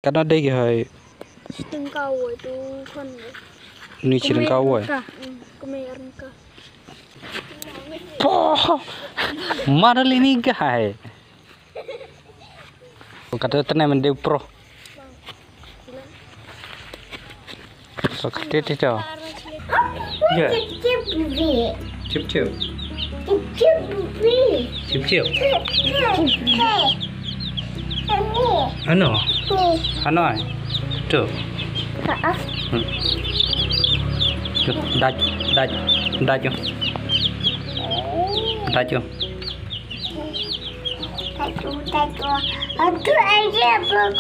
Karena ada hai Setengkau itu kan. ni cireng kau ai. Kemeran ka. Poh. Maral ini hai. Kata tenai mende pro. So kata itu. Ya. Cip cip. Cip cip. Ano? Ano ai? Tuh. Tuh, daj.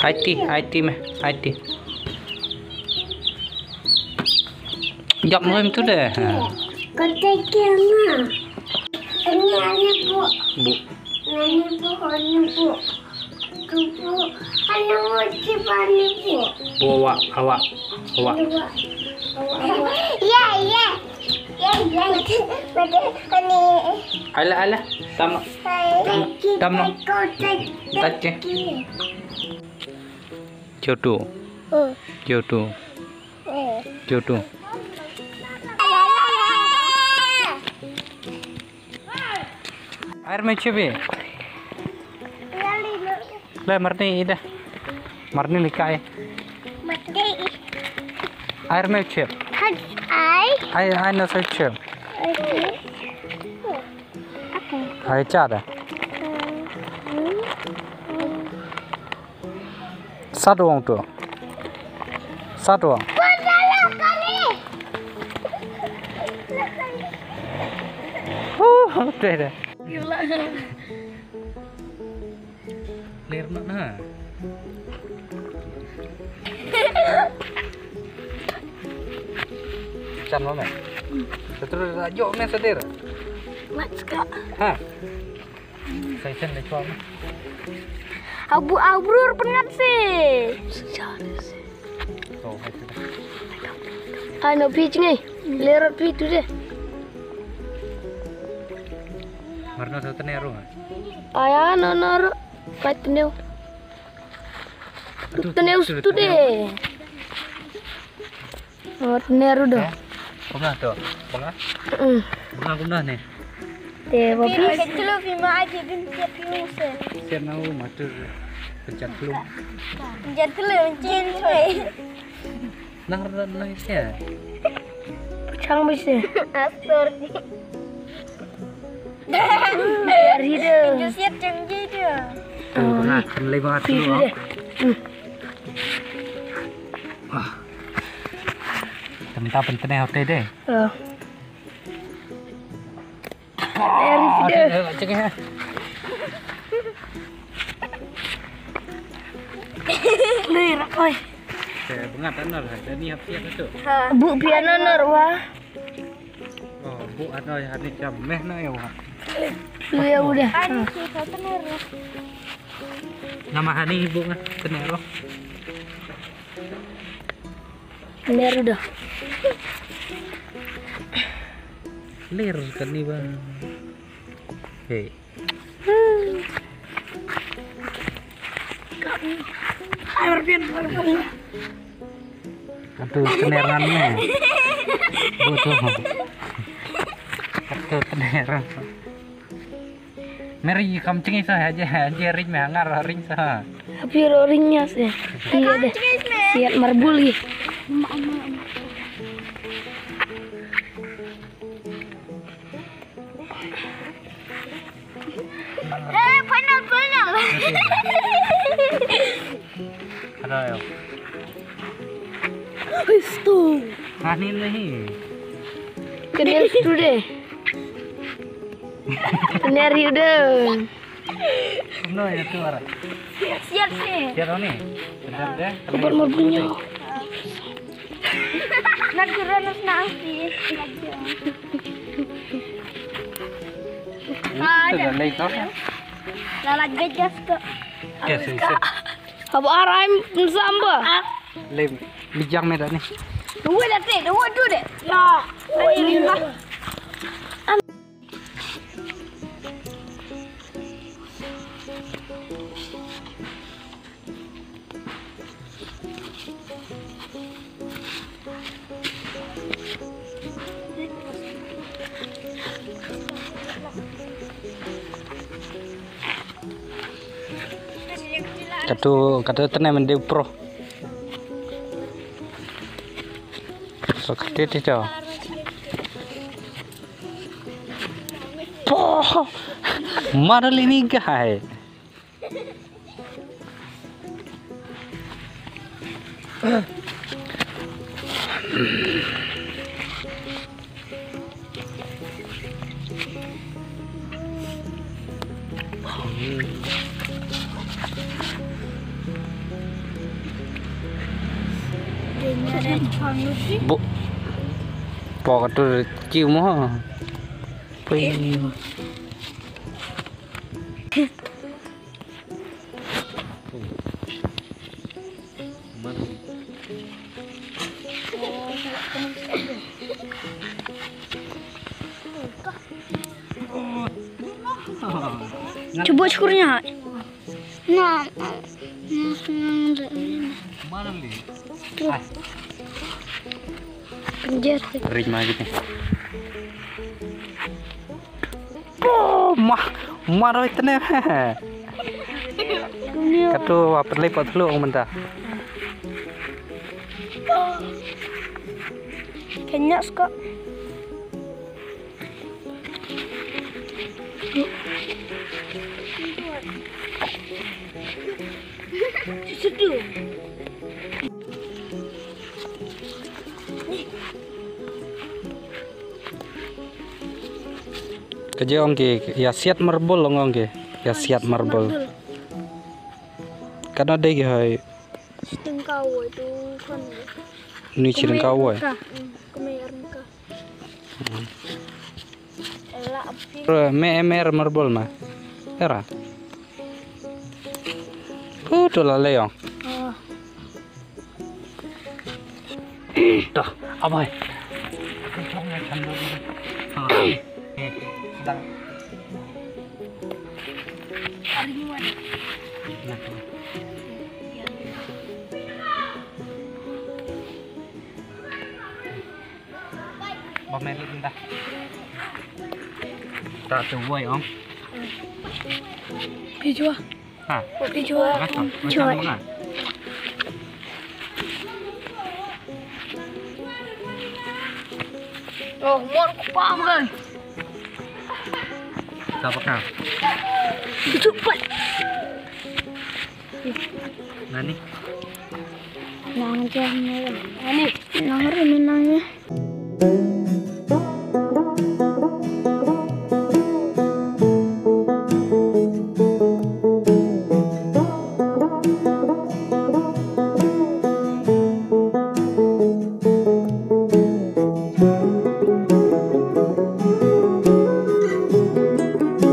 Haiti meh, Haiti. Jap musim tu deh. Bu. Bu, awak. Ala, tam no, tace. Jodoh. Air mencubi. Lah, marni ida. Marni likai. Air mencub. Ai no search. Ai cara. Satu orang tu. Deh. Lir nak. Can mana? Terus jauh mana sedir? Macka. Ha. Saya can lecok mana? Abrur penat sih. Sejarah sih. Oh, hai sudah. Ano pitch ni? Lerot pitch tu deh. Marno satu neru. Ayah nonor. Patneu. Patneu tu deh. Neru dah. Bunga tu. Bunga ni. Teh babi. Kalau film aja dan siap film se. Siap nau matur pencet belum. Pencet film cin cuy. Nang ya. Cang bisa. Astor. Dari dah. Just siap janji dia. Bunga, mulai bunga dulu. Wah. Tentang pentingnya hotel deh. Dari dah. Ceknya. Ler, oi. Bunga tanor, dan ni apa tu? Bu piano nor wah. Oh, bu ada hari jam meh na ya wah. Ya udah. Ani kita benar. Nama hani ibu ngah tenero. Ler udah. Ler kan ni bang. Hei. Air pian. Aduh kenerannya. Butuh. Aduh keneran. Meri kamu cengis aja ring mengar ring sah. Tapi ringnya sih. Iya deh. Siap marbuli. Panal. Ada ya. Itu. Hani nih. Kenal tu deh. Kenal udah. Kumno ya tu orang. Siap sih. Siap nih. Benar deh. Tempat marbulinya. Nak keranas nanti. Sudah lagi kau. Lalat gajas ke. Ya sih. Apa araim samba? Lem bijang merah nih. Dua dah teh, dua tu deh. Ya. Ini mah. kata tenang mende pro. So kata itu. Oh, maral ini guy. Bu, pokok tu cium mah. Ping. Coba cukurnya. Nah, Mana ni? Penjer. Ring lagi ni. Oh, marah itu ni. Katu apa lepas lu orang mentah. Kayaknya suka. Sedu. Kerja orang ke, ya siat marbol orang ke, ya siat marbol. Karena ada ke hai, Setengkau itu kan. ni ciren kawai. Kemeran ka. Elak api. Mer marbol mah, era. Tu lah leong. Dah, apa? Bom lên ta. Ta từ quay không? Đi chưa? Hả? Đi chưa? Chưa. Oh, mau apa bukan? Sao bác nào? Cepat. Nani? Nang jangan. Ani, nang rin nang.